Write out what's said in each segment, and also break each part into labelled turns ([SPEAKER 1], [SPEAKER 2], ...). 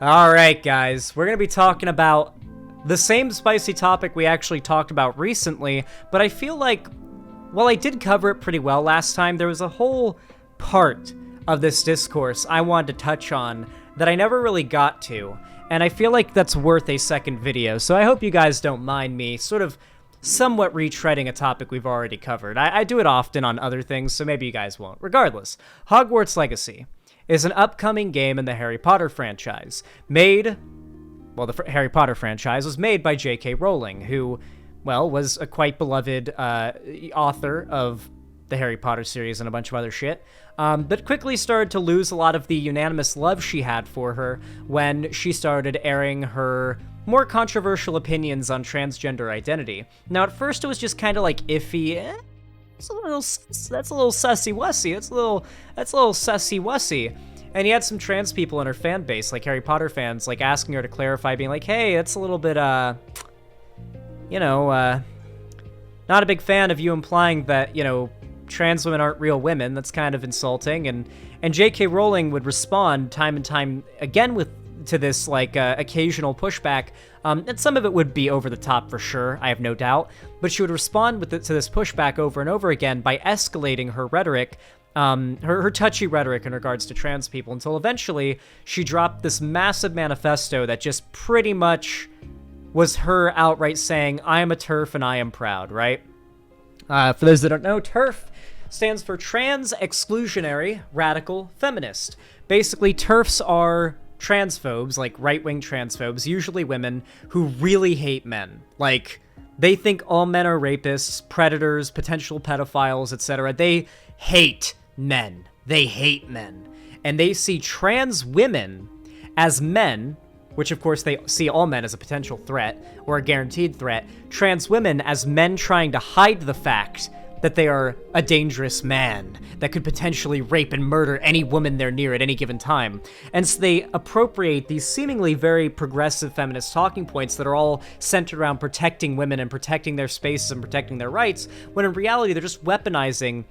[SPEAKER 1] Alright guys, we're going to be talking about the same spicy topic we actually talked about recently, but I feel like, while I did cover it pretty well last time, there was a whole part of this discourse I wanted to touch on that I never really got to, and I feel like that's worth a second video, so I hope you guys don't mind me sort of somewhat retreading a topic we've already covered. I do it often on other things, so maybe you guys won't. Regardless, Hogwarts Legacy is an upcoming game in the Harry Potter franchise. The Harry Potter franchise was made by JK Rowling, who, well, was a quite beloved author of the Harry Potter series and a bunch of other shit, but quickly started to lose a lot of the unanimous love she had for her when she started airing her more controversial opinions on transgender identity. Now, at first it was just kind of like iffy, that's a little sussy-wussy, that's a little sussy-wussy. And you had some trans people in her fan base, like Harry Potter fans, like asking her to clarify, being like, hey, that's a little bit, not a big fan of you implying that, trans women aren't real women. That's kind of insulting. And JK Rowling would respond time and time again to this, occasional pushback. And some of it would be over the top for sure, I have no doubt. But she would respond to this pushback over and over again by escalating her rhetoric, her touchy rhetoric in regards to trans people, until eventually she dropped this massive manifesto that just pretty much was her outright saying, I am a TERF and I am proud, right? For those that don't know, TERF stands for Trans Exclusionary Radical Feminist. Basically, TERFs are transphobes, like right-wing transphobes, usually women, who really hate men. Like, they think all men are rapists, predators, potential pedophiles, etc. They hate men. They hate men. And they see trans women as men, which of course they see all men as a potential threat, or a guaranteed threat, trans women as men trying to hide the fact that they are a dangerous man that could potentially rape and murder any woman they're near at any given time. And so they appropriate these seemingly very progressive feminist talking points that are all centered around protecting women and protecting their spaces and protecting their rights, when in reality they're just weaponizing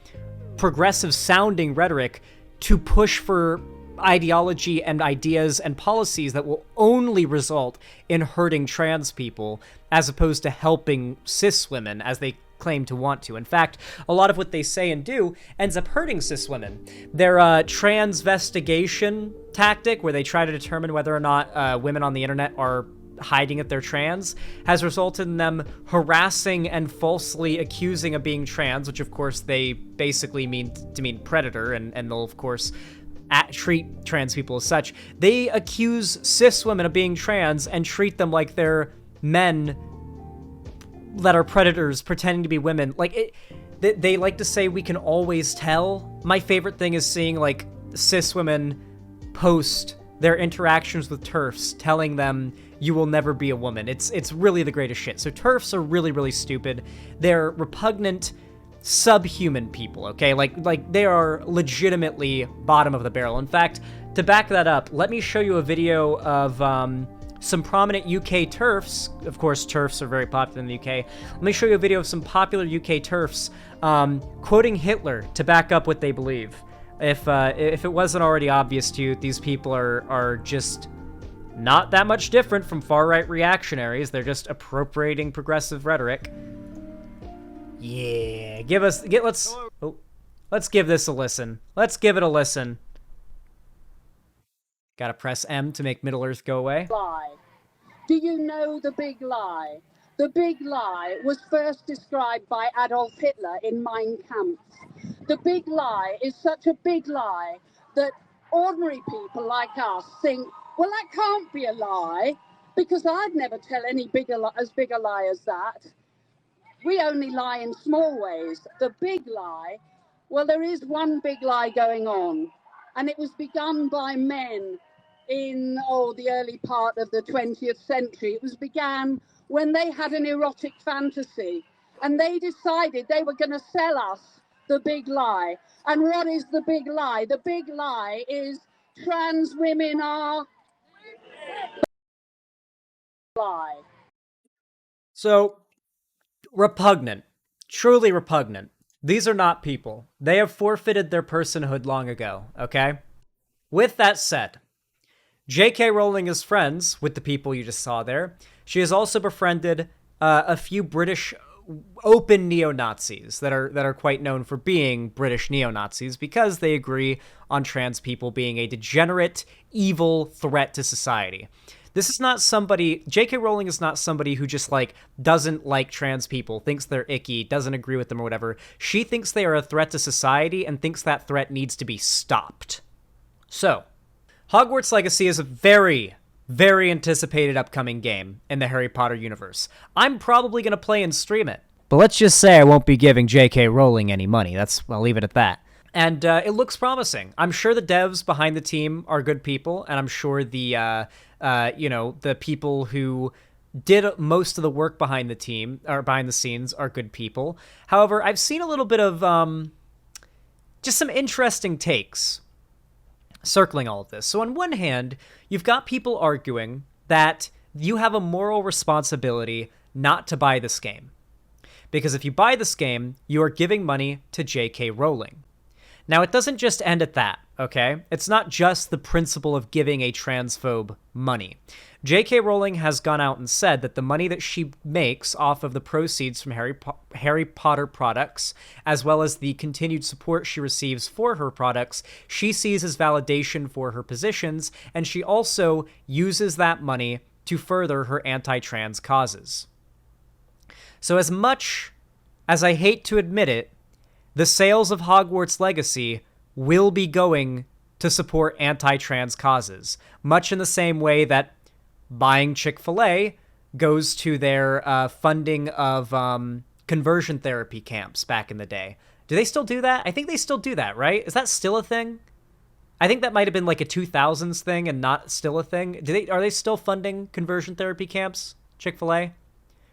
[SPEAKER 1] progressive-sounding rhetoric to push for ideology and ideas and policies that will only result in hurting trans people, as opposed to helping cis women, as they claim to want to. In fact, a lot of what they say and do ends up hurting cis women. Their transvestigation tactic, where they try to determine whether or not women on the internet are hiding that they're trans, has resulted in them harassing and falsely accusing of being trans, which of course they basically mean predator, and they'll of course treat trans people as such. They accuse cis women of being trans and treat them like they're men that are predators pretending to be women. They like to say we can always tell. My favorite thing is seeing cis women post their interactions with TERFs telling them you will never be a woman. It's really the greatest shit. So TERFs are really, really stupid. They're repugnant, subhuman people, okay? Like they are legitimately bottom of the barrel. In fact, to back that up, let me show you a video of some prominent UK TERFs. Of course, TERFs are very popular in the UK. Let me show you a video of some popular UK TERFs quoting Hitler to back up what they believe. If it wasn't already obvious to you, these people are just not that much different from far-right reactionaries. They're just appropriating progressive rhetoric. Yeah, let's give this a listen. Let's give it a listen. Gotta press M to make Middle-earth go away.
[SPEAKER 2] Lie. Do you know the big lie? The big lie was first described by Adolf Hitler in Mein Kampf. The big lie is such a big lie that ordinary people like us think, well, that can't be a lie, because I'd never tell any as big a lie as that. We only lie in small ways. The big lie, well, there is one big lie going on, and it was begun by men in the early part of the 20th century. It began when they had an erotic fantasy, and they decided they were going to sell us the big lie. And what is the big lie? The big lie is trans women are lie.
[SPEAKER 1] So, repugnant. Truly repugnant. These are not people. They have forfeited their personhood long ago, okay? With that said, JK Rowling is friends with the people you just saw there. She has also befriended a few British open neo-Nazis that are quite known for being British neo-Nazis because they agree on trans people being a degenerate, evil threat to society. This is not somebody, JK Rowling is not somebody who just like doesn't like trans people, thinks they're icky, doesn't agree with them or whatever. She thinks they are a threat to society and thinks that threat needs to be stopped. So, Hogwarts Legacy is a very, very anticipated upcoming game in the Harry Potter universe. I'm probably going to play and stream it. But let's just say I won't be giving JK Rowling any money. I'll leave it at that. And it looks promising. I'm sure the devs behind the team are good people, and I'm sure the the people who did most of the work behind the team or behind the scenes are good people. However, I've seen a little bit of just some interesting takes circling all of this. So on one hand, you've got people arguing that you have a moral responsibility not to buy this game. Because if you buy this game, you are giving money to JK Rowling. Now, it doesn't just end at that, okay? It's not just the principle of giving a transphobe money. JK Rowling has gone out and said that the money that she makes off of the proceeds from Harry Potter products, as well as the continued support she receives for her products, she sees as validation for her positions, and she also uses that money to further her anti-trans causes. So as much as I hate to admit it, the sales of Hogwarts Legacy will be going to support anti-trans causes, much in the same way that buying Chick-fil-A goes to their funding of conversion therapy camps back in the day. Do they still do that? I think they still do that, right? Is that still a thing? I think that might have been like a 2000s thing and not still a thing. Are they still funding conversion therapy camps, Chick-fil-A?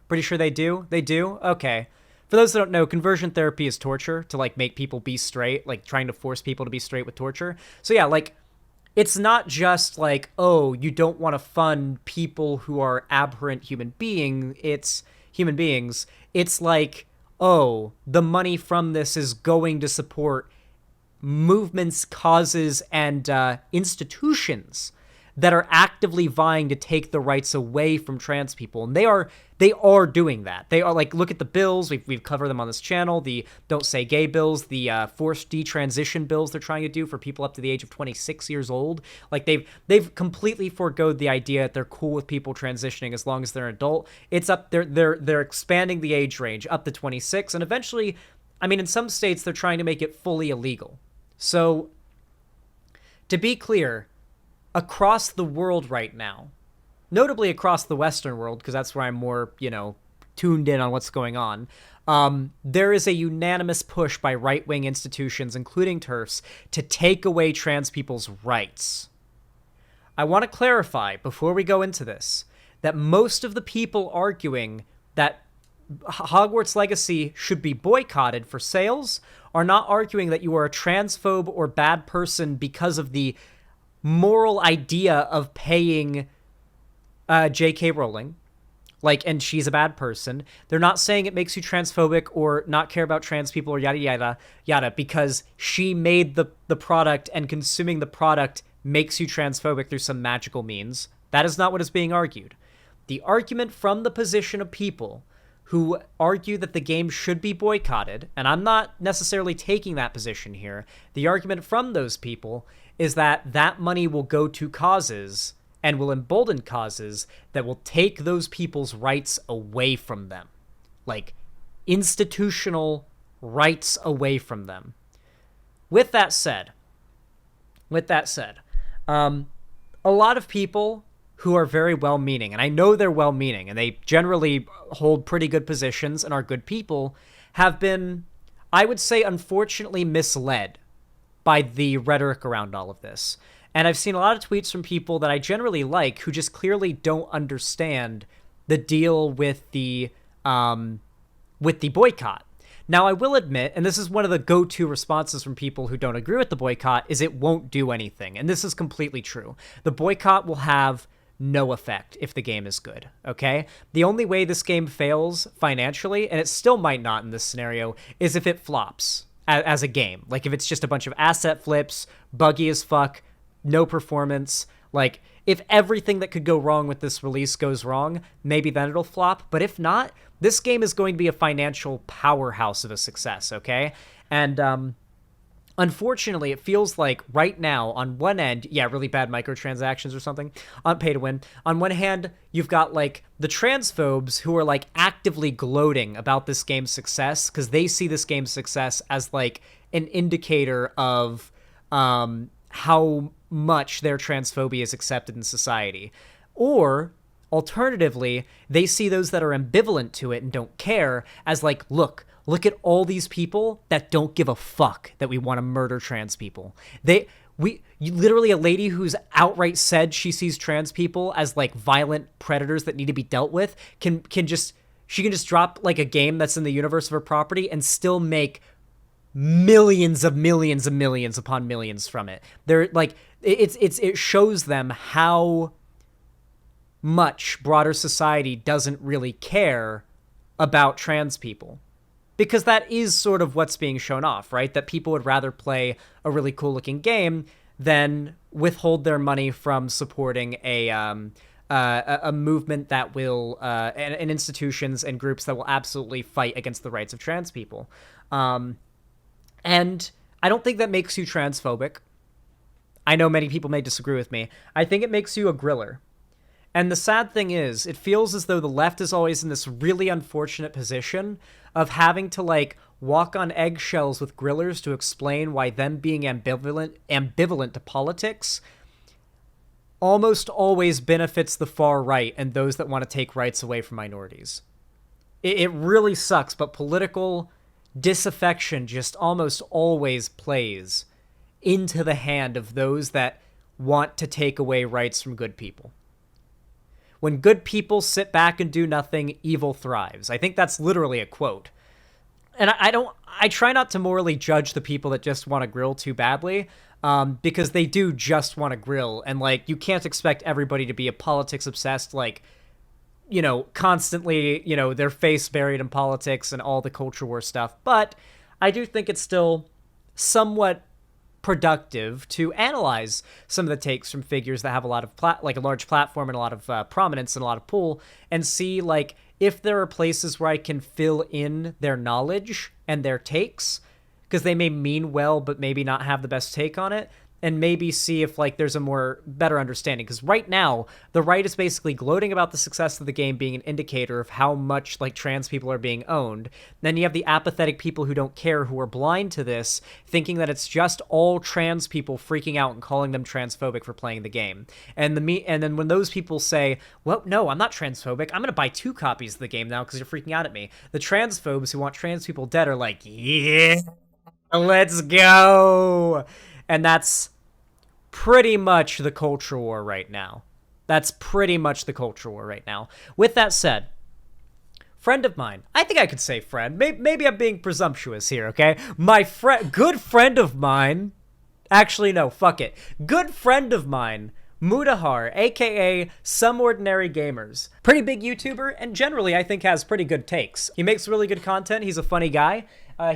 [SPEAKER 1] Pretty sure they do. They do? Okay. For those that don't know, conversion therapy is torture to like make people be straight, like trying to force people to be straight with torture. So yeah, like it's not just like, oh, you don't want to fund people who are aberrant human beings. It's like, oh, the money from this is going to support movements, causes, and institutions that are actively vying to take the rights away from trans people. And they are doing that. They are like, look at the bills. We've covered them on this channel. The Don't Say Gay bills, the forced detransition bills they're trying to do for people up to the age of 26 years old. Like they've completely forgoed the idea that they're cool with people transitioning as long as they're an adult. It's up they're expanding the age range up to 26, and eventually, I mean, in some states they're trying to make it fully illegal. So to be clear, across the world right now, notably across the Western world, because that's where I'm more, tuned in on what's going on, there is a unanimous push by right-wing institutions, including TERFs, to take away trans people's rights. I want to clarify, before we go into this, that most of the people arguing that Hogwarts Legacy should be boycotted for sales are not arguing that you are a transphobe or bad person because of the moral idea of paying JK Rowling, and she's a bad person. They're not saying it makes you transphobic or not care about trans people or yada yada yada because she made the product and consuming the product makes you transphobic through some magical means. That is not what is being argued. The argument from the position of people who argue that the game should be boycotted, and I'm not necessarily taking that position here, the argument from those people is that that money will go to causes and will embolden causes that will take those people's rights away from them. Like, institutional rights away from them. With that said, a lot of people who are very well-meaning, and I know they're well-meaning, and they generally hold pretty good positions and are good people, have been, I would say, unfortunately misled by the rhetoric around all of this. And I've seen a lot of tweets from people that I generally like who just clearly don't understand the deal with the boycott. Now, I will admit, and this is one of the go-to responses from people who don't agree with the boycott, is it won't do anything. And this is completely true. The boycott will have no effect if the game is good, okay? The only way this game fails financially, and it still might not in this scenario, is if it flops as a game. Like, if it's just a bunch of asset flips, buggy as fuck, no performance. Like, If everything that could go wrong with this release goes wrong, maybe then it'll flop. But if not, this game is going to be a financial powerhouse of a success, okay? And unfortunately, it feels like right now, on one end, yeah, really bad microtransactions or something, on pay to win. On one hand, you've got, like, the transphobes who are, like, actively gloating about this game's success because they see this game's success as, like, an indicator of how much their transphobia is accepted in society. Or, alternatively, they see those that are ambivalent to it and don't care as, like, look at all these people that don't give a fuck that we want to murder trans people. Literally a lady who's outright said she sees trans people as like violent predators that need to be dealt with can just drop like a game that's in the universe of her property and still make millions upon millions from it. They're like, it shows them how much broader society doesn't really care about trans people. Because that is sort of what's being shown off, right? That people would rather play a really cool-looking game than withhold their money from supporting a movement that will, and institutions and groups that will absolutely fight against the rights of trans people. And I don't think that makes you transphobic. I know many people may disagree with me. I think it makes you a griller. And the sad thing is, it feels as though the left is always in this really unfortunate position of having to, like, walk on eggshells with grillers to explain why them being ambivalent to politics almost always benefits the far right and those that want to take rights away from minorities. It really sucks, but political disaffection just almost always plays into the hand of those that want to take away rights from good people. When good people sit back and do nothing, evil thrives. I think that's literally a quote. And I try not to morally judge the people that just want to grill too badly, because they do just want to grill. And, like, you can't expect everybody to be a politics obsessed, like, you know, constantly, you know, their face buried in politics and all the culture war stuff. But I do think it's still somewhat productive to analyze some of the takes from figures that have a lot of like a large platform and a lot of prominence and a lot of pull, and see, like, if there are places where I can fill in their knowledge and their takes, because they may mean well but maybe not have the best take on it, and maybe see if, like, there's a better understanding. Because right now, the right is basically gloating about the success of the game being an indicator of how much, like, trans people are being owned. Then you have the apathetic people who don't care, who are blind to this, thinking that it's just all trans people freaking out and calling them transphobic for playing the game. And then when those people say, well, no, I'm not transphobic, I'm going to buy 2 copies of the game now because you're freaking out at me, the transphobes who want trans people dead are like, yeah, let's go. And that's pretty much the culture war right now. With that said, friend of mine, I think I could say friend. Maybe I'm being presumptuous here, okay? My good friend of mine, actually, no, fuck it. Good friend of mine, Mutahar, aka Some Ordinary Gamers. Pretty big YouTuber, and generally I think has pretty good takes. He makes really good content, he's a funny guy.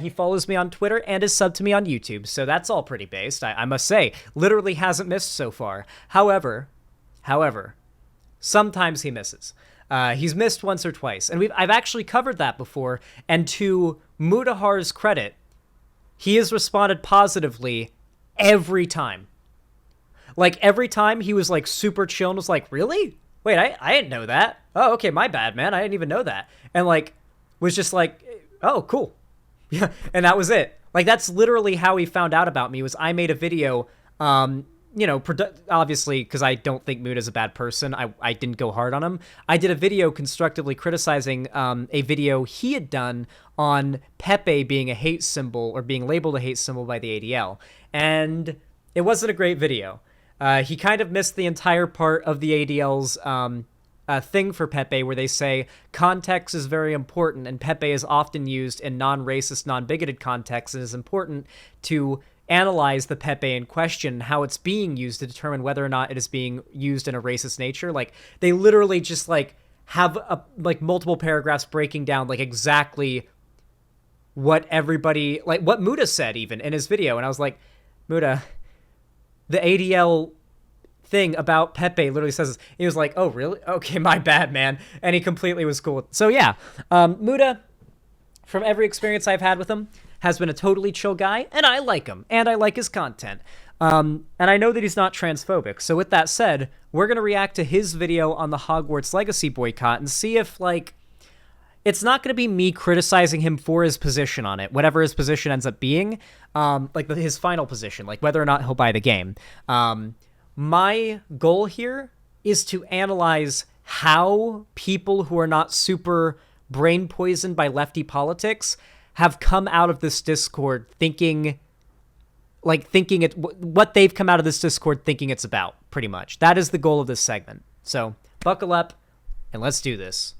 [SPEAKER 1] He follows me on Twitter and is subbed to me on YouTube, so that's all pretty based, I must say. Literally hasn't missed so far. However, sometimes he misses. He's missed once or twice, and I've actually covered that before, and to Mutahar's credit, he has responded positively every time. Like, every time he was, like, super chill and was like, really? Wait, I didn't know that. Oh, okay, my bad, man. I didn't even know that. And, like, was just like, oh, cool. Yeah, and that was it. Like, that's literally how he found out about me, was I made a video, you know, obviously, because I don't think Muta's a bad person, I didn't go hard on him. I did a video constructively criticizing a video he had done on Pepe being a hate symbol, or being labeled a hate symbol by the ADL. And it wasn't a great video. He kind of missed the entire part of the ADL's thing for Pepe, where they say context is very important, and Pepe is often used in non-racist, non-bigoted contexts, and is important to analyze the Pepe in question, how it's being used to determine whether or not it is being used in a racist nature. Like, they literally just, like, have like multiple paragraphs breaking down, like, exactly what everybody, like, what Muta said even in his video. And I was like, Muta, the ADL thing about Pepe literally says, he was like, oh, really? Okay, my bad, man. And he completely was cool. So yeah, Muta, from every experience I've had with him, has been a totally chill guy, and I like him, and I like his content. And I know that he's not transphobic. So with that said, we're going to react to his video on the Hogwarts Legacy boycott and see if, like, it's not going to be me criticizing him for his position on it, whatever his position ends up being, like his final position, like whether or not he'll buy the game. My goal here is to analyze how people who are not super brain poisoned by lefty politics have come out of this Discord thinking what they've come out of this Discord thinking it's about, pretty much. That is the goal of this segment. So buckle up and let's do this.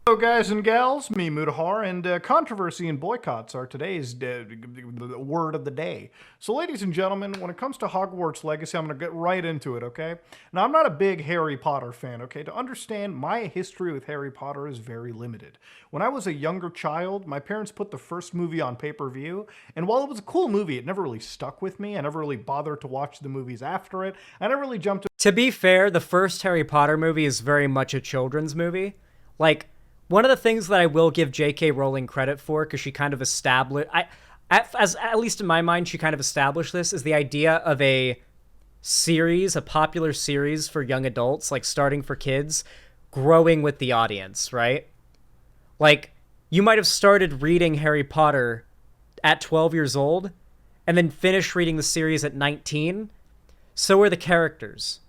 [SPEAKER 3] Hello guys and gals, me Mutahar, and controversy and boycotts are today's word of the day. So ladies and gentlemen, when it comes to Hogwarts Legacy, I'm going to get right into it, okay? Now, I'm not a big Harry Potter fan, okay? To understand, my history with Harry Potter is very limited. When I was a younger child, my parents put the first movie on pay-per-view, and while it was a cool movie, it never really stuck with me. I never really bothered to watch the movies after it. I never really jumped
[SPEAKER 1] to be fair, the first Harry Potter movie is very much a children's movie. Like, one of the things that I will give JK Rowling credit for, because she kind of established, at least in my mind, she kind of established this, is the idea of a series, a popular series for young adults, like starting for kids, growing with the audience, right? Like, you might have started reading Harry Potter at 12 years old, and then finished reading the series at 19. So are the characters.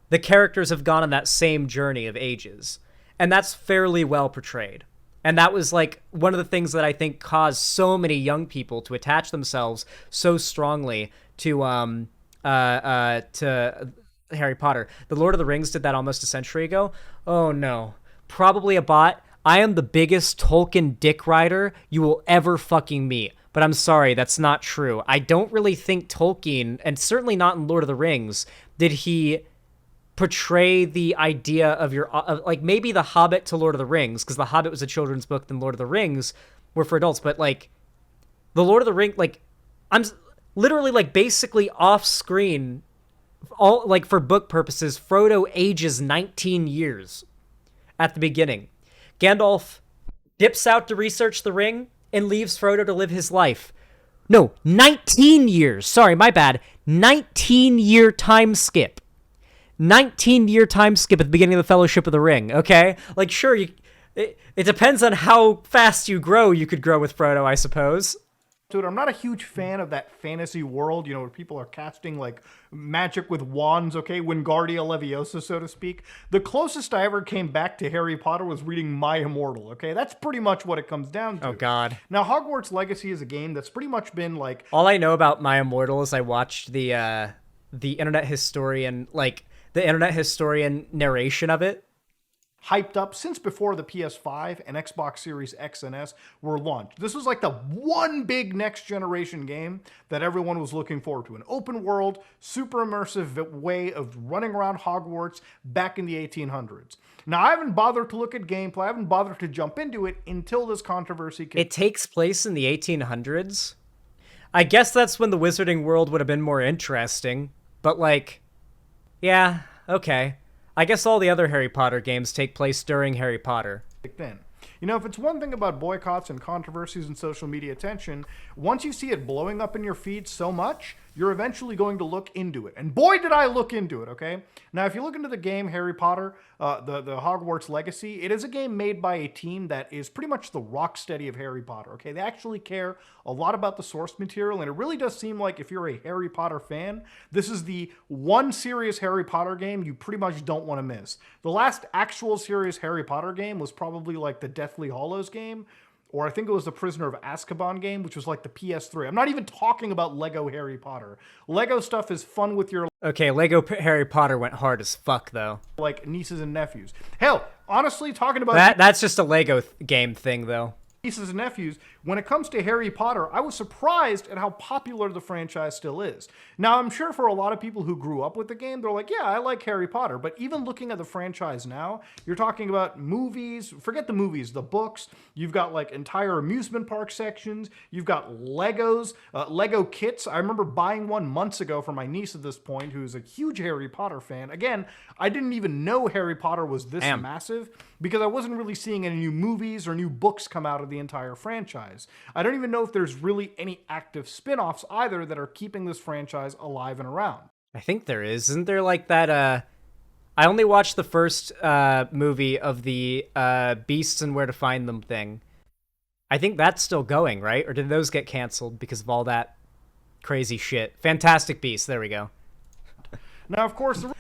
[SPEAKER 1] The characters have gone on that same journey of ages. And that's fairly well portrayed. And that was like one of the things that I think caused so many young people to attach themselves so strongly to Harry Potter. The Lord of the Rings did that almost a century ago. Oh no. Probably a bot. I am the biggest Tolkien dick rider you will ever fucking meet. But I'm sorry, that's not true. I don't really think Tolkien, and certainly not in Lord of the Rings, did he portray the idea of like maybe The Hobbit to Lord of the Rings, because The Hobbit was a children's book, then Lord of the Rings were for adults, but like the Lord of the Rings, like I'm literally like basically off screen, all like for book purposes, Frodo ages 19 years at the beginning. Gandalf dips out to research the ring and leaves Frodo to live his life. No, 19 years. Sorry, my bad. 19-year time skip. 19-year time skip at the beginning of the Fellowship of the Ring, okay? Like, sure, it depends on how fast you grow. You could grow with Frodo, I suppose.
[SPEAKER 3] Dude, I'm not a huge fan of that fantasy world, you know, where people are casting, like, magic with wands, okay? Wingardium Leviosa, so to speak. The closest I ever came back to Harry Potter was reading My Immortal, okay? That's pretty much what it comes down to.
[SPEAKER 1] Oh, God.
[SPEAKER 3] Now, Hogwarts Legacy is a game that's pretty much been, like...
[SPEAKER 1] All I know about My Immortal is I watched the internet historian, like, the internet historian narration of it.
[SPEAKER 3] Hyped up since before the PS5 and Xbox Series X and S were launched. This was like the one big next generation game that everyone was looking forward to. An open world, super immersive way of running around Hogwarts back in the 1800s. Now, I haven't bothered to look at gameplay. I haven't bothered to jump into it until this controversy came.
[SPEAKER 1] It takes place in the 1800s. I guess that's when the Wizarding World would have been more interesting. But like, yeah, okay. I guess all the other Harry Potter games take place during Harry Potter.
[SPEAKER 3] Then, you know, if it's one thing about boycotts and controversies and social media attention, once you see it blowing up in your feed so much, you're eventually going to look into it. And boy, did I look into it, okay? Now, if you look into the game Harry Potter, the Hogwarts Legacy, it is a game made by a team that is pretty much the Rocksteady of Harry Potter, okay? They actually care a lot about the source material, and it really does seem like if you're a Harry Potter fan, this is the one serious Harry Potter game you pretty much don't want to miss. The last actual serious Harry Potter game was probably like the Deathly Hallows game, or I think it was the Prisoner of Azkaban game, which was like the PS3. I'm not even talking about Lego Harry Potter. Lego stuff is fun with your...
[SPEAKER 1] Okay, Lego Harry Potter went hard as fuck, though.
[SPEAKER 3] Like nieces and nephews. Hell, honestly, talking about...
[SPEAKER 1] That's just a Lego game thing, though.
[SPEAKER 3] Nieces and nephews, when it comes to Harry Potter, I was surprised at how popular the franchise still is. Now, I'm sure for a lot of people who grew up with the game, they're like, yeah, I like Harry Potter. But even looking at the franchise now, you're talking about movies, forget the movies, the books. You've got like entire amusement park sections. You've got Legos, Lego kits. I remember buying one months ago for my niece at this point, who's a huge Harry Potter fan. Again, I didn't even know Harry Potter was this massive because I wasn't really seeing any new movies or new books come out of the entire franchise. I don't even know if there's really any active spin-offs either that are keeping this franchise alive and around.
[SPEAKER 1] I think there is. Isn't there like that, I only watched the first movie of the Beasts and Where to Find Them thing. I think that's still going, right? Or did those get canceled because of all that crazy shit? Fantastic Beasts, there we go.
[SPEAKER 3] Now, of course, the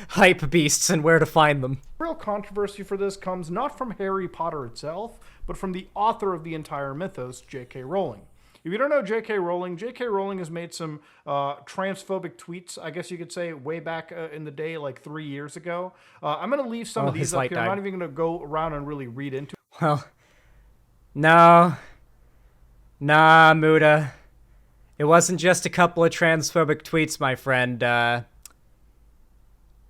[SPEAKER 1] Hype Beasts and Where to Find Them.
[SPEAKER 3] real controversy for this comes not from Harry Potter itself, but from the author of the entire mythos, JK Rowling. If you don't know JK Rowling has made some transphobic tweets, I guess you could say, way back in the day, like 3 years ago. I'm going to leave some of these up here. I'm not even going to go around and really read into it.
[SPEAKER 1] Well, no. Nah, Muta. It wasn't just a couple of transphobic tweets, my friend.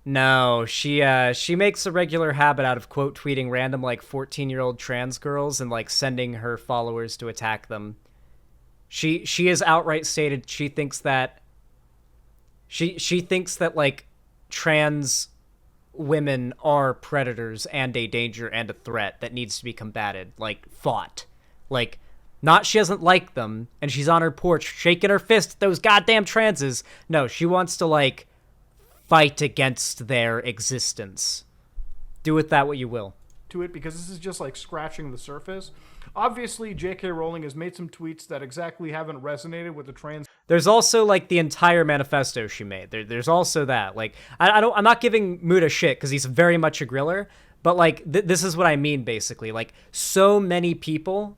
[SPEAKER 1] No, she makes a regular habit out of quote tweeting random like 14-year-old trans girls and like sending her followers to attack them. She has outright stated she thinks that like trans women are predators and a danger and a threat that needs to be combated, like fought. Like not she doesn't like them and she's on her porch shaking her fist at those goddamn transes. No, she wants to like fight against their existence. Do with that what you will.
[SPEAKER 3] To it, because this is just like scratching the surface. Obviously, JK Rowling has made some tweets that exactly haven't resonated with the trans.
[SPEAKER 1] There's also like the entire manifesto she made. There's also that. Like I'm not giving Muta shit because he's very much a griller, but like this is what I mean basically. Like so many people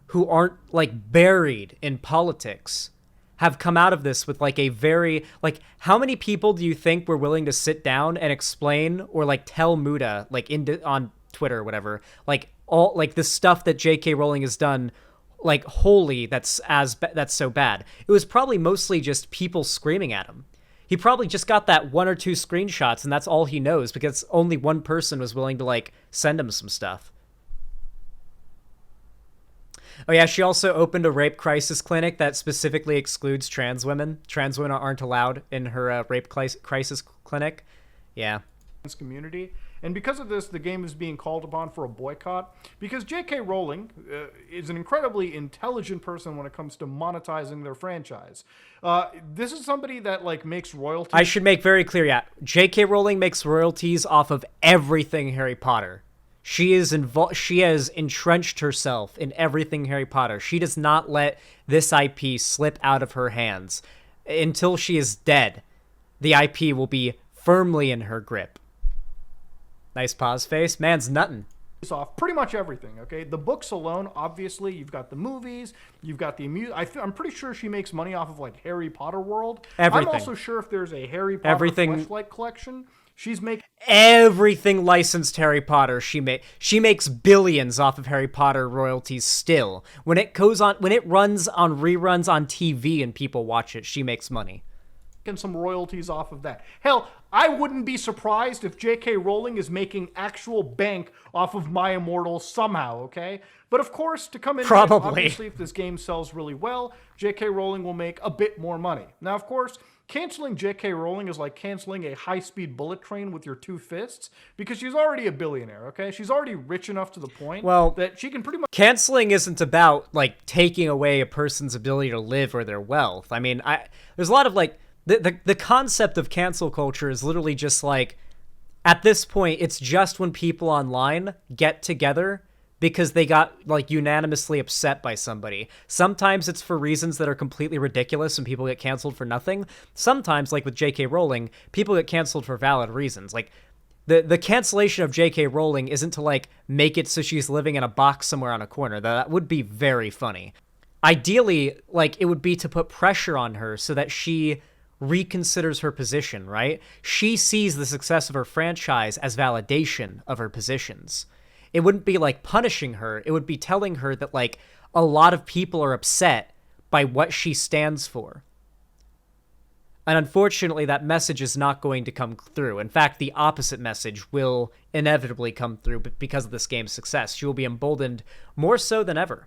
[SPEAKER 1] who aren't like buried in politics have come out of this with like a very, like, how many people do you think were willing to sit down and explain or like tell Muta like on Twitter or whatever, like all like the stuff that JK Rowling has done, like holy, that's so bad. It was probably mostly just people screaming at him. He probably just got that 1 or 2 screenshots and that's all he knows because only one person was willing to like send him some stuff. Oh yeah, she also opened a rape crisis clinic that specifically excludes trans women. Trans women aren't allowed in her rape crisis clinic. Yeah.
[SPEAKER 3] Community. And because of this, the game is being called upon for a boycott because JK Rowling is an incredibly intelligent person when it comes to monetizing their franchise. This is somebody that like makes royalties.
[SPEAKER 1] I should make very clear, yeah. JK Rowling makes royalties off of everything Harry Potter. She is she has entrenched herself in everything Harry Potter. She does not let this IP slip out of her hands. Until she is dead, the IP will be firmly in her grip. Nice pause face. Man's nuttin'.
[SPEAKER 3] Off pretty much everything, okay? The books alone, obviously, you've got the movies, you've got the I'm pretty sure she makes money off of like Harry Potter World.
[SPEAKER 1] Everything.
[SPEAKER 3] I'm also sure if there's a Harry Potter Fleshlight collection, she's making
[SPEAKER 1] everything licensed Harry Potter. She makes billions off of Harry Potter royalties still. When it runs on reruns on TV and people watch it, she makes money.
[SPEAKER 3] Some royalties off of that. Hell, I wouldn't be surprised if JK Rowling is making actual bank off of My Immortal somehow, okay? But of course, to come in, obviously, if this game sells really well, JK Rowling will make a bit more money. Now, of course, canceling JK Rowling is like canceling a high-speed bullet train with your 2 fists because she's already a billionaire, okay? She's already rich enough to the point that she can pretty much...
[SPEAKER 1] Canceling isn't about, like, taking away a person's ability to live or their wealth. I mean, there's a lot of, like... The concept of cancel culture is literally just like, at this point, it's just when people online get together because they got like unanimously upset by somebody. Sometimes it's for reasons that are completely ridiculous and people get canceled for nothing. Sometimes, like with JK Rowling, people get canceled for valid reasons. Like the cancellation of JK Rowling isn't to like make it so she's living in a box somewhere on a corner. That would be very funny. Ideally, like it would be to put pressure on her so that she reconsiders her position, right? She sees the success of her franchise as validation of her positions. It wouldn't be like punishing her. It would be telling her that like, a lot of people are upset by what she stands for. And unfortunately, that message is not going to come through. In fact, the opposite message will inevitably come through because of this game's success. She will be emboldened more so than ever.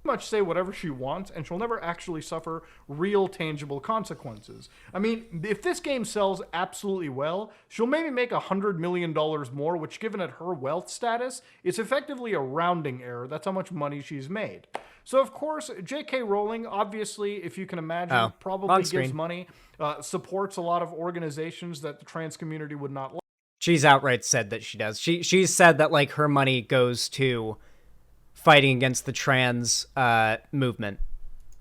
[SPEAKER 3] Much say whatever she wants, and she'll never actually suffer real tangible consequences. I mean, if this game sells absolutely well, she'll maybe make $100 million more, which given at her wealth status, is effectively a rounding error. That's how much money she's made. So of course, JK Rowling, obviously, if you can imagine, probably gives money, supports a lot of organizations that the trans community would not like.
[SPEAKER 1] She's outright said that she does. She's said that, like, her money goes to fighting against the trans movement.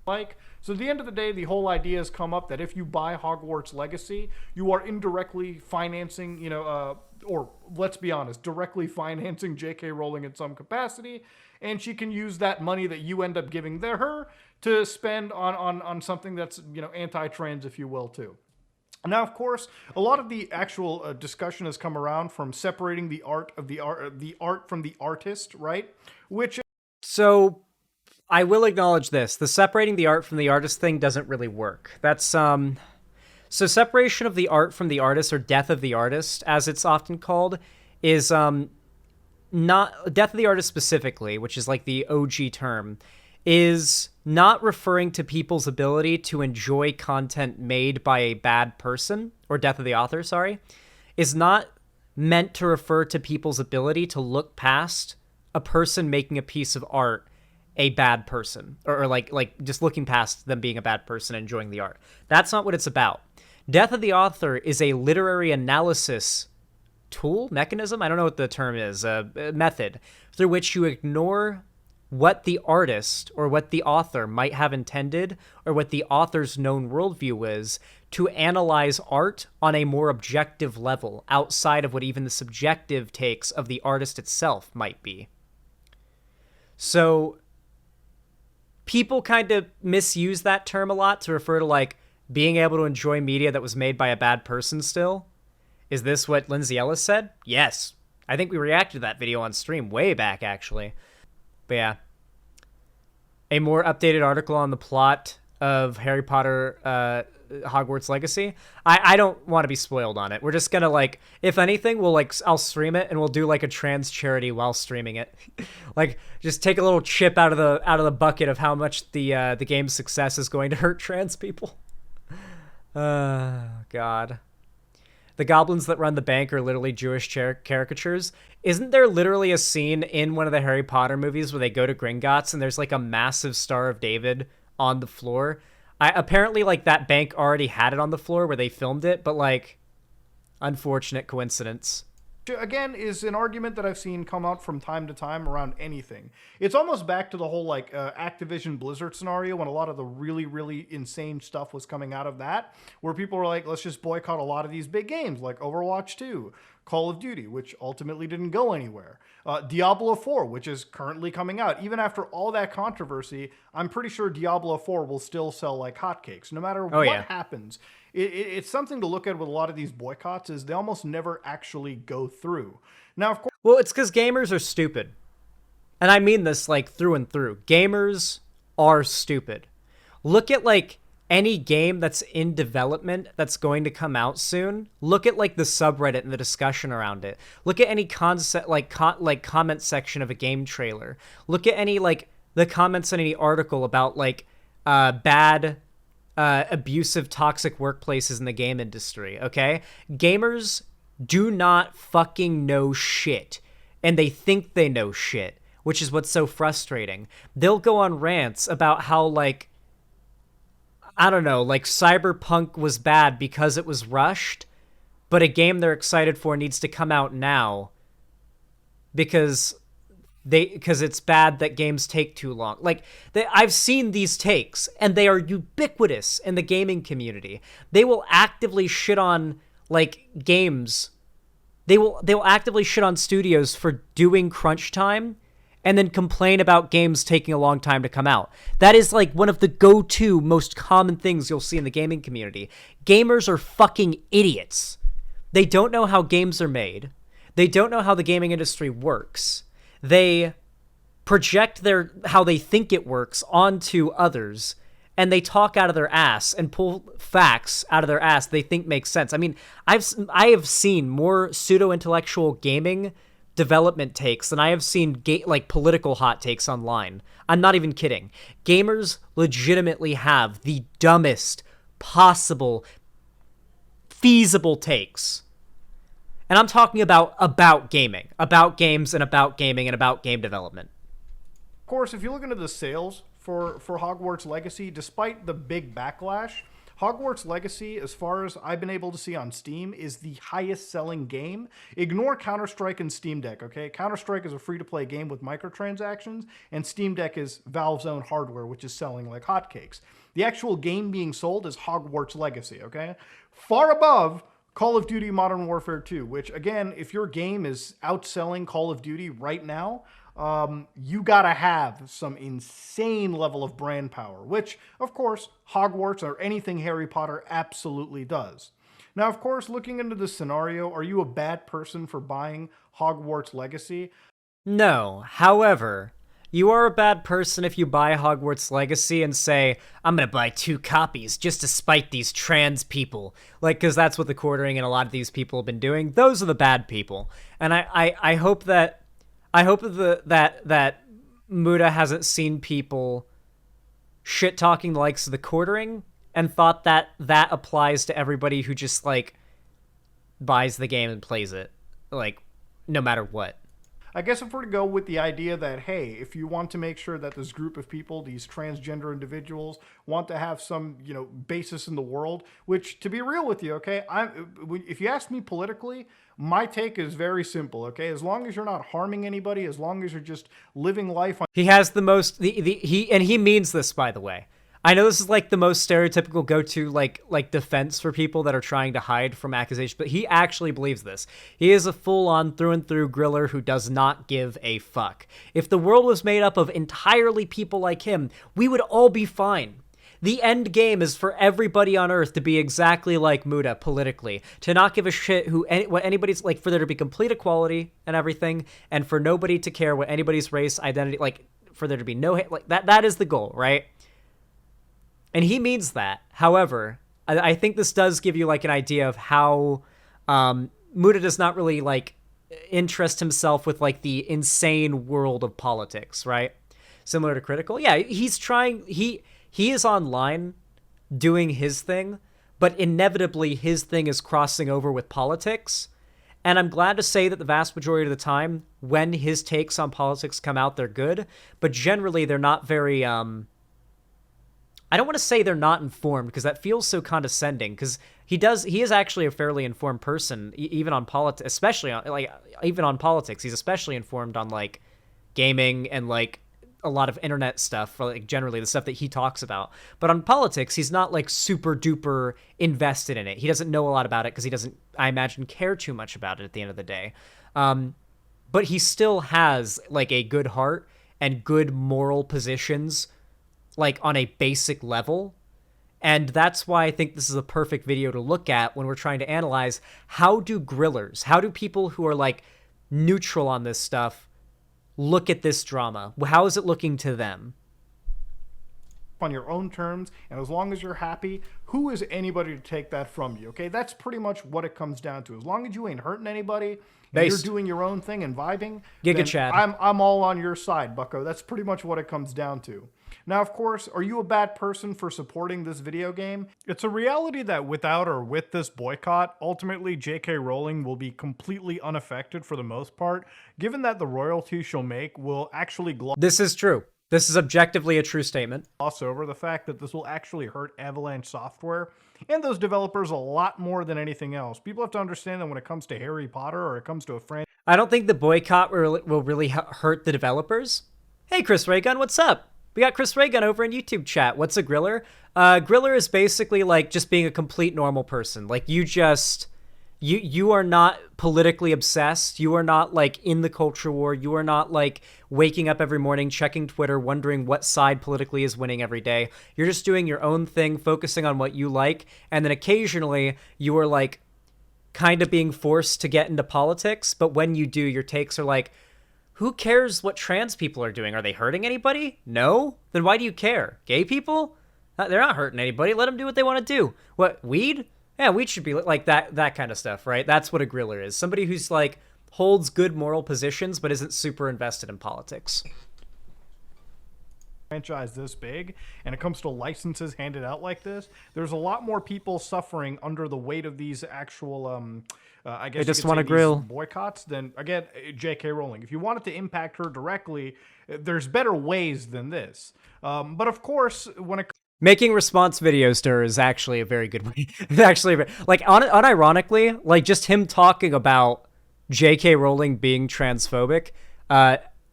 [SPEAKER 3] So at the end of the day, the whole idea has come up that if you buy Hogwarts Legacy, you are indirectly financing, or let's be honest, directly financing JK Rowling in some capacity, and she can use that money that you end up giving her to spend on something that's, anti-trans, if you will, too. Now, of course, a lot of the actual discussion has come around from separating the art from the artist, right?
[SPEAKER 1] So I will acknowledge this. The separating the art from the artist thing doesn't really work. That's, so separation of the art from the artist, or death of the artist, as it's often called, is, not death of the artist specifically, which is like the OG term, is not referring to people's ability to enjoy content made by a bad person, or death of the author, sorry, is not meant to refer to people's ability to look past a person making a piece of art a bad person, or like just looking past them being a bad person and enjoying the art. That's not what it's about. Death of the author is a literary analysis mechanism, I don't know what the term is, a method through which you ignore what the artist or what the author might have intended, or what the author's known worldview is, to analyze art on a more objective level, outside of what even the subjective takes of the artist itself might be. So people kind of misuse that term a lot to refer to, like, being able to enjoy media that was made by a bad person still. Is this what Lindsay Ellis said? Yes. I think we reacted to that video on stream way back, actually. But yeah. A more updated article on the plot of Harry Potter Hogwarts Legacy. I don't want to be spoiled on it. We're just gonna, like, if anything, I'll stream it and we'll do like a trans charity while streaming it. Like, just take a little chip out of the bucket of how much the game's success is going to hurt trans people. God. The goblins that run the bank are literally Jewish caricatures. Isn't there literally a scene in one of the Harry Potter movies where they go to Gringotts and there's like a massive Star of David on the floor? Apparently, like, that bank already had it on the floor where they filmed it, but, like, unfortunate coincidence.
[SPEAKER 3] Again, is an argument that I've seen come out from time to time around anything. It's almost back to the whole, like, Activision Blizzard scenario, when a lot of the really, really insane stuff was coming out of that, where people were like, let's just boycott a lot of these big games, like Overwatch 2, Call of Duty, which ultimately didn't go anywhere, Diablo 4, which is currently coming out. Even after all that controversy, I'm pretty sure Diablo 4 will still sell like hotcakes, no matter what happens. It's something to look at with a lot of these boycotts, is they almost never actually go through. Now, of course...
[SPEAKER 1] Well, it's because gamers are stupid. And I mean this, like, through and through. Gamers are stupid. Look at, like, any game that's in development that's going to come out soon. Look at, like, the subreddit and the discussion around it. Look at any concept, comment section of a game trailer. Look at any, like, the comments on any article about, like, bad... abusive, toxic workplaces in the game industry, okay? Gamers do not fucking know shit, and they think they know shit, which is what's so frustrating. They'll go on rants about how, like, I don't know, like, Cyberpunk was bad because it was rushed, but a game they're excited for needs to come out now because it's bad that games take too long. Like, I've seen these takes, and they are ubiquitous in the gaming community. They will actively shit on, like, games. They will actively shit on studios for doing crunch time, and then complain about games taking a long time to come out. That is, like, one of the go-to most common things you'll see in the gaming community. Gamers are fucking idiots. They don't know how games are made. They don't know how the gaming industry works. They project how they think it works onto others, and they talk out of their ass and pull facts out of their ass they think makes sense. I mean, I have seen more pseudo-intellectual gaming development takes than I have seen like political hot takes online. I'm not even kidding. Gamers legitimately have the dumbest possible feasible takes. And I'm talking about gaming, about games and about gaming and about game development.
[SPEAKER 3] Of course, if you look into the sales for Hogwarts Legacy, despite the big backlash, Hogwarts Legacy, as far as I've been able to see on Steam, is the highest selling game. Ignore Counter-Strike and Steam Deck, okay? Counter-Strike is a free-to-play game with microtransactions, and Steam Deck is Valve's own hardware, which is selling like hotcakes. The actual game being sold is Hogwarts Legacy, okay? Far above Call of Duty Modern Warfare 2, which, again, if your game is outselling Call of Duty right now, you gotta have some insane level of brand power, which, of course, Hogwarts or anything Harry Potter absolutely does. Now, of course, looking into this scenario, are you a bad person for buying Hogwarts Legacy?
[SPEAKER 1] No. However, you are a bad person if you buy Hogwarts Legacy and say, I'm gonna buy 2 copies just to spite these trans people. Like, because that's what the quartering and a lot of these people have been doing. Those are the bad people. And I hope that that Muta hasn't seen people shit-talking the likes of the quartering and thought that applies to everybody who just, like, buys the game and plays it, like, no matter what.
[SPEAKER 3] I guess if we're to go with the idea that, hey, if you want to make sure that this group of people, these transgender individuals, want to have some, basis in the world, which, to be real with you, okay, if you ask me politically, my take is very simple, okay? As long as you're not harming anybody, as long as you're just living life on...
[SPEAKER 1] He has the most... he means this, by the way. I know this is like the most stereotypical go-to like defense for people that are trying to hide from accusations, but he actually believes this. He is a full-on through-and-through griller who does not give a fuck. If the world was made up of entirely people like him, we would all be fine. The end game is for everybody on Earth to be exactly like Muta politically, to not give a shit what anybody's like, for there to be complete equality and everything, and for nobody to care what anybody's race, identity, like for there to be no hate, like that is the goal, right? And he means that. However, I think this does give you like an idea of how Muta does not really like interest himself with like the insane world of politics, right? Similar to Critical. Yeah, he's trying, he is online doing his thing, but inevitably his thing is crossing over with politics. And I'm glad to say that the vast majority of the time when his takes on politics come out, they're good, but generally they're not very, I don't want to say they're not informed because that feels so condescending, because he is actually a fairly informed person, even on politics, especially on even on politics. He's especially informed on like gaming and like a lot of internet stuff, like generally the stuff that he talks about. But on politics, he's not like super duper invested in it. He doesn't know a lot about it because he doesn't, I imagine, care too much about it at the end of the day. But he still has like a good heart and good moral positions, like on a basic level. And that's why I think this is a perfect video to look at when we're trying to analyze how do people who are like neutral on this stuff look at this drama? How is it looking to them?
[SPEAKER 3] On your own terms, and as long as you're happy, who is anybody to take that from you? Okay, that's pretty much what it comes down to. As long as you ain't hurting anybody, and you're doing your own thing and vibing,
[SPEAKER 1] Giga Chad,
[SPEAKER 3] I'm all on your side, bucko. That's pretty much what it comes down to. Now, of course, are you a bad person for supporting this video game? It's a reality that without or with this boycott, ultimately JK Rowling will be completely unaffected for the most part, given that the royalties she'll make will actually
[SPEAKER 1] This is true. This is objectively a true statement.
[SPEAKER 3] Gloss over the fact that this will actually hurt Avalanche Software and those developers a lot more than anything else. People have to understand that when it comes to Harry Potter or it comes to a franchise,
[SPEAKER 1] I don't think the boycott will really hurt the developers. Hey, Chris Raygun, what's up? We got Chris Raygun over in YouTube chat. What's a griller? Griller is basically like just being a complete normal person. Like you are not politically obsessed. You are not like in the culture war. You are not like waking up every morning, checking Twitter, wondering what side politically is winning every day. You're just doing your own thing, focusing on what you like. And then occasionally you are like kind of being forced to get into politics. But when you do, your takes are like, who cares what trans people are doing? Are they hurting anybody? No? Then why do you care? Gay people? They're not hurting anybody. Let them do what they want to do. What, weed? Yeah, weed should be like that kind of stuff, right? That's what a griller is. Somebody who's like holds good moral positions but isn't super invested in politics.
[SPEAKER 3] Franchise this big, and it comes to licenses handed out like this, there's a lot more people suffering under the weight of these actual I guess
[SPEAKER 1] they just want to grill
[SPEAKER 3] boycotts than, again, JK Rowling. If you want it to impact her directly, there's better ways than this. But of course, when it
[SPEAKER 1] making response videos to her is actually a very good way. Actually, like, unironically, like, just him talking about JK Rowling being transphobic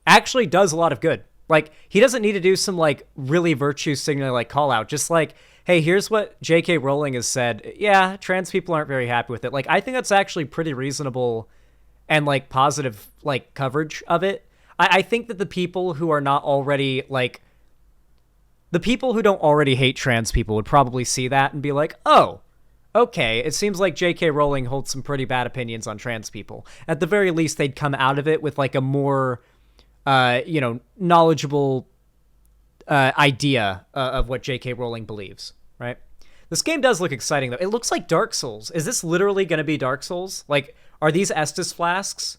[SPEAKER 1] actually does a lot of good. Like, he doesn't need to do some, like, really virtue signaling, like, call out. Just like, hey, here's what JK Rowling has said. Yeah, trans people aren't very happy with it. Like, I think that's actually pretty reasonable and, like, positive, like, coverage of it. I think that the people who are not already, like, the people who don't already hate trans people would probably see that and be like, oh, okay, it seems like JK Rowling holds some pretty bad opinions on trans people. At the very least, they'd come out of it with, like, a more, knowledgeable idea of what JK Rowling believes, right? This game does look exciting, though. It looks like Dark Souls. Is this literally going to be Dark Souls? Like, are these Estus flasks?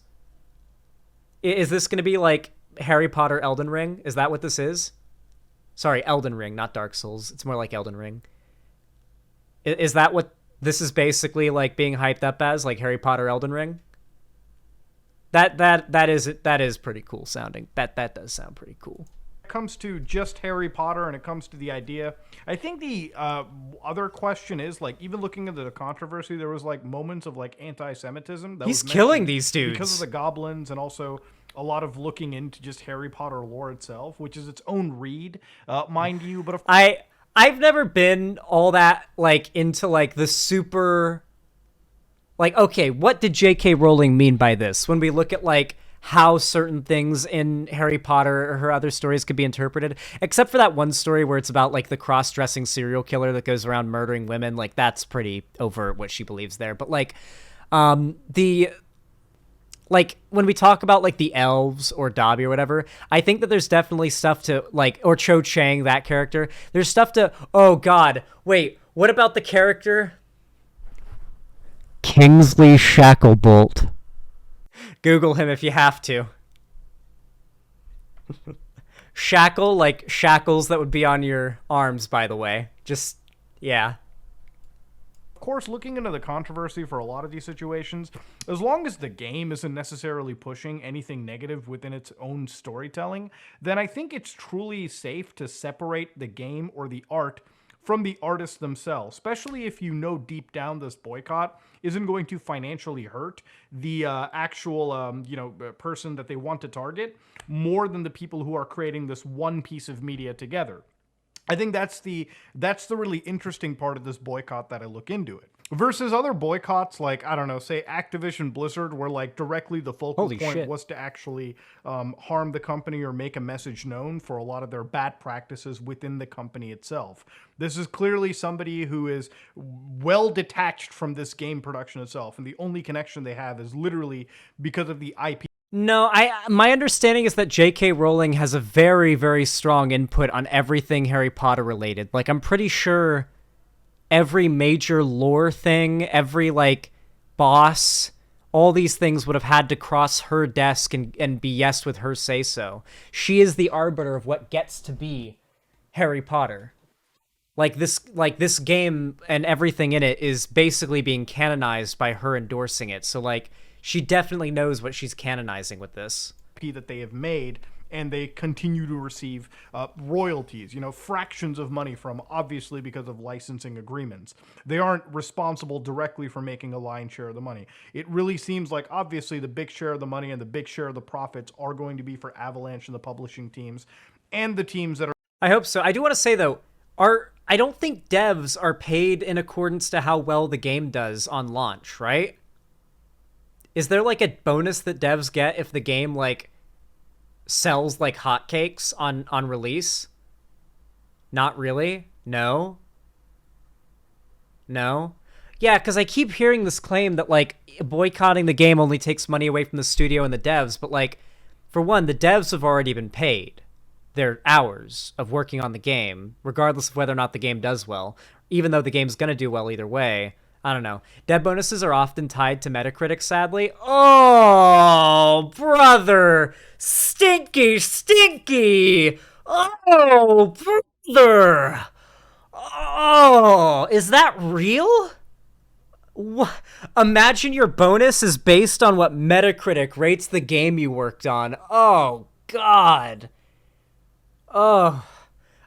[SPEAKER 1] Is this going to be, like, Harry Potter Elden Ring? Is that what this is? Sorry, Elden Ring, not Dark Souls. It's more like Elden Ring. Is that what this is basically, like, being hyped up as? Like Harry Potter Elden Ring? That is pretty cool sounding. That does sound pretty cool.
[SPEAKER 3] Comes to just Harry Potter and it comes to the idea, I think the other question is, like, even looking into the controversy, there was like moments of like anti-Semitism that
[SPEAKER 1] he's killing these dudes
[SPEAKER 3] because of the goblins, and also a lot of looking into just Harry Potter lore itself, which is its own read, mind you. But of course,
[SPEAKER 1] I've never been all that like into like the super, like, okay, what did JK Rowling mean by this? When we look at like how certain things in Harry Potter or her other stories could be interpreted, except for that one story where it's about like the cross-dressing serial killer that goes around murdering women. Like, that's pretty overt what she believes there. But like, like, when we talk about, like, the elves or Dobby or whatever, I think that there's definitely stuff to, like, or Cho Chang, that character. There's stuff to, oh, God. Wait, what about the character? Kingsley Shacklebolt. Google him if you have to. Shackle, like shackles that would be on your arms, by the way. Just, yeah.
[SPEAKER 3] Of course, looking into the controversy for a lot of these situations, as long as the game isn't necessarily pushing anything negative within its own storytelling, then I think it's truly safe to separate the game or the art from the artists themselves, especially if you know deep down this boycott isn't going to financially hurt the actual person that they want to target more than the people who are creating this one piece of media together. I think that's the really interesting part of this boycott that I look into it. Versus other boycotts, like, I don't know, say Activision Blizzard, where like directly the focal point was to actually harm the company or make a message known for a lot of their bad practices within the company itself. This is clearly somebody who is well detached from this game production itself, and the only connection they have is literally because of the IP.
[SPEAKER 1] No, my understanding is that JK Rowling has a very, very strong input on everything Harry Potter related. Like, I'm pretty sure every major lore thing, every, like, boss, all these things would have had to cross her desk and be yes with her say-so. She is the arbiter of what gets to be Harry Potter. Like this game and everything in it is basically being canonized by her endorsing it. So, like, she definitely knows what she's canonizing with this.
[SPEAKER 3] That they have made, and they continue to receive royalties, fractions of money from, obviously because of licensing agreements. They aren't responsible directly for making a lion's share of the money. It really seems like, obviously, the big share of the money and the big share of the profits are going to be for Avalanche and the publishing teams, and the teams that are...
[SPEAKER 1] I hope so. I do want to say, though, I don't think devs are paid in accordance to how well the game does on launch, right? Is there, like, a bonus that devs get if the game, like, sells like hotcakes on release? Not really? No? Yeah, because I keep hearing this claim that, like, boycotting the game only takes money away from the studio and the devs, but, like, For one, the devs have already been paid their hours of working on the game, regardless of whether or not the game does well, even though the game's going to do well either way. I don't know. Dev bonuses are often tied to Metacritic, sadly. Oh, brother! Stinky, stinky! Oh, brother! Oh, is that real? Imagine your bonus is based on what Metacritic rates the game you worked on. Oh, God. Oh,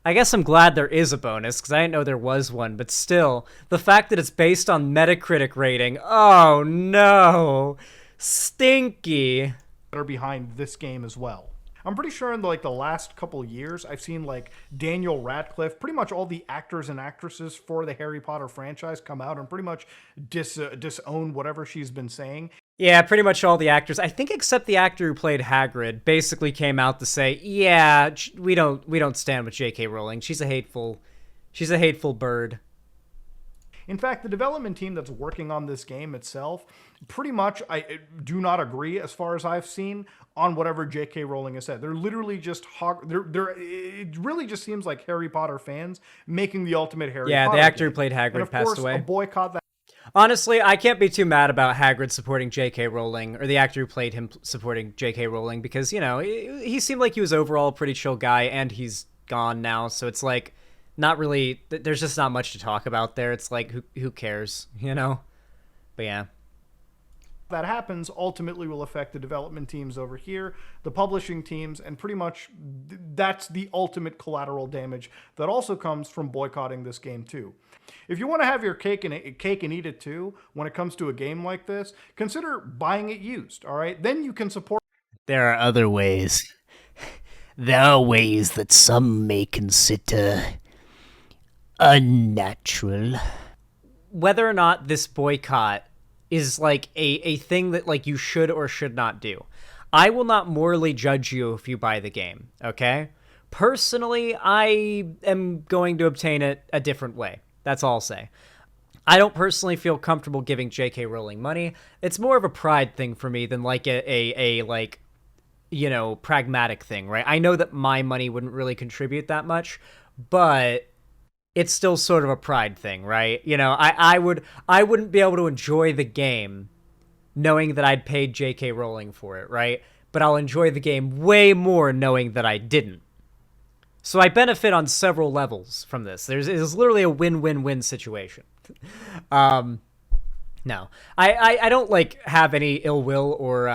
[SPEAKER 1] I guess I'm glad there is a bonus, because I didn't know there was one, but still, the fact that it's based on Metacritic rating, oh no, stinky.
[SPEAKER 3] That are behind this game as well. I'm pretty sure in the last couple years, I've seen Daniel Radcliffe, pretty much all the actors and actresses for the Harry Potter franchise come out and pretty much disown whatever she's been saying.
[SPEAKER 1] Yeah, pretty much all the actors, I think except the actor who played Hagrid, basically came out to say, yeah, we don't stand with JK Rowling. She's a hateful bird.
[SPEAKER 3] In fact, the development team that's working on this game itself, pretty much I do not agree, as far as I've seen, on whatever J.K. Rowling has said. They're literally just it really just seems like Harry Potter fans making the ultimate Harry Potter.
[SPEAKER 1] Yeah, the actor who
[SPEAKER 3] game.
[SPEAKER 1] played Hagrid passed away.
[SPEAKER 3] A boycott that.
[SPEAKER 1] Honestly, I can't be too mad about Hagrid supporting J.K. Rowling, or the actor who played him supporting J.K. Rowling, because, he seemed like he was overall a pretty chill guy, and he's gone now, so it's like, not really, there's just not much to talk about there. It's like, who cares, But yeah.
[SPEAKER 3] That happens ultimately will affect the development teams over here, the publishing teams, and pretty much that's the ultimate collateral damage that also comes from boycotting this game too. If you want to have your cake and eat it too, when it comes to a game like this, consider buying it used, all right? Then you can support.
[SPEAKER 4] There are other ways. There are ways that some may consider unnatural.
[SPEAKER 1] Whether or not this boycott is like a thing that you should or should not do, I will not morally judge you if you buy the game, okay? Personally, I am going to obtain it a different way. That's all I'll say. I don't personally feel comfortable giving JK Rowling money. It's more of a pride thing for me than a pragmatic thing, right? I know that my money wouldn't really contribute that much, but it's still sort of a pride thing, right? I wouldn't be able to enjoy the game knowing that I'd paid JK Rowling for it, right? But I'll enjoy the game way more knowing that I didn't. So I benefit on several levels from this. It's literally a win-win-win situation. No, I don't have any ill will, or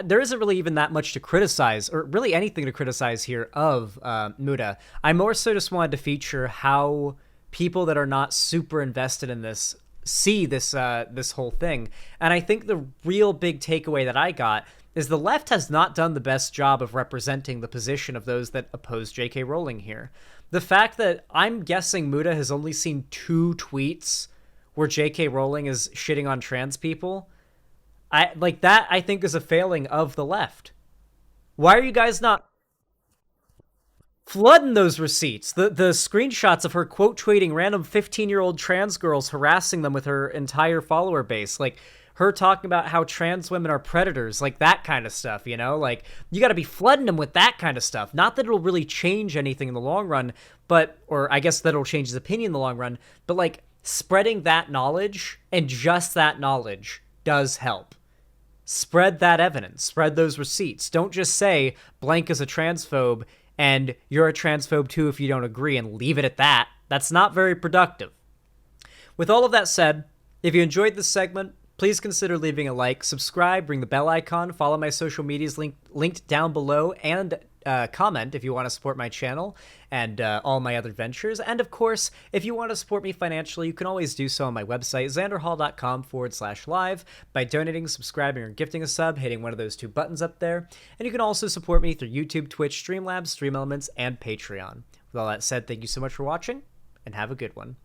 [SPEAKER 1] there isn't really even that much to criticize, or really anything to criticize here of Muta. I more so just wanted to feature how people that are not super invested in this see this this whole thing. And I think the real big takeaway that I got is the left has not done the best job of representing the position of those that oppose JK Rowling here. The fact that I'm guessing Muta has only seen 2 tweets where JK Rowling is shitting on trans people, I think is a failing of the left. Why are you guys not flooding those receipts? The screenshots of her quote tweeting random 15-year-old trans girls, harassing them with her entire follower base, her talking about how trans women are predators, that kind of stuff, you got to be flooding them with that kind of stuff. Not that it'll really change anything in the long run, or I guess that it'll change his opinion in the long run, but spreading that knowledge, and just that knowledge, does help. Spread that evidence, spread those receipts. Don't just say blank is a transphobe and you're a transphobe too if you don't agree, and leave it at that. That's not very productive. With all of that said, if you enjoyed this segment, please consider leaving a like, subscribe, ring the bell icon, follow my social medias linked down below, and comment if you want to support my channel and all my other ventures. And of course, if you want to support me financially, you can always do so on my website, xanderhall.com/live, by donating, subscribing, or gifting a sub, hitting one of those 2 buttons up there. And you can also support me through YouTube, Twitch, Streamlabs, Stream Elements, and Patreon. With all that said, thank you so much for watching, and have a good one.